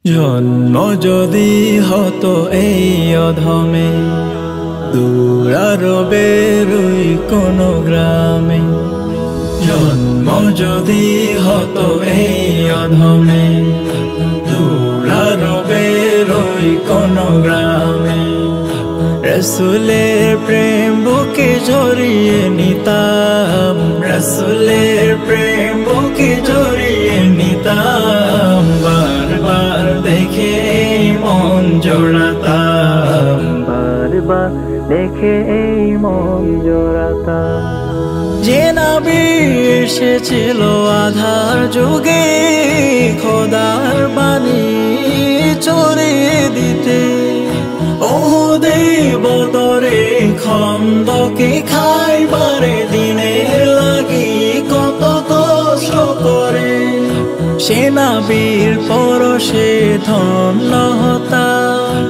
জন্ম যদি হতো এই অধমে, দূরারবের ওই কোনো গ্রামে। জন্ম যদি হতো এই অধমে, দূরারবের ওই কোনো গ্রামে। রসুলের প্রেম বুকে জড়িয়ে নিতাম, রসুলের প্রেম বুকে জড়িয়ে নিতাম। বারবার দেখে এই মন জোড়াতাম, বারবার দেখে এই মন জোড়াতাম। যে নবী এসেছিল আধার যুগে, খোদার বাণী ছড়িয়ে দিতে। ওহুদে বদরে খন্দকে খাইবারে দিনের লাগি কত কষ্ট করে। সেনাবীর পরশে ধন্য হতাম,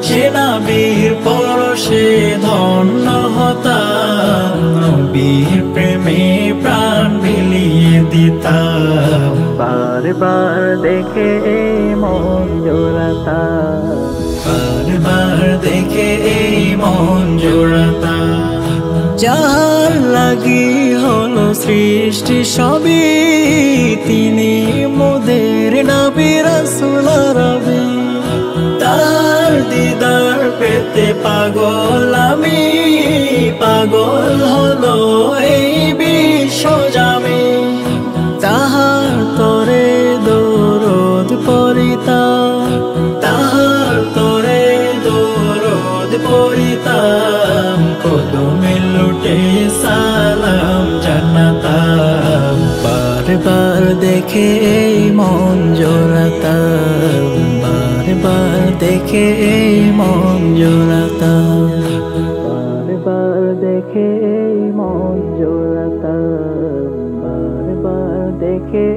সেনাবীর পরশে ধন্য হতাম। নবীর প্রেমে প্রাণ বিলিয়ে দিতাম, বারবার দেখে এই মন জোড়াতাম, বারবার দেখে এই মন জোড়াতাম। যার লাগি হলো সৃষ্টি সবই, তিনি মোদের নবী রাসূল আরবি। তার দিদার পেতে পাগল আমি, পাগল হলো এই বিশ্ব জামি। তাহার তরে দরুদ পড়িতাম, তাহার তরে দরুদ পড়িতাম। কদমে লুটে সালাম জানাতাম, বারবার দেখে এই মন জোড়াতাম, বারবার দেখে এই মন জোড়াতাম, বারবার দেখে এই মন জোড়াতাম, বারবার দেখে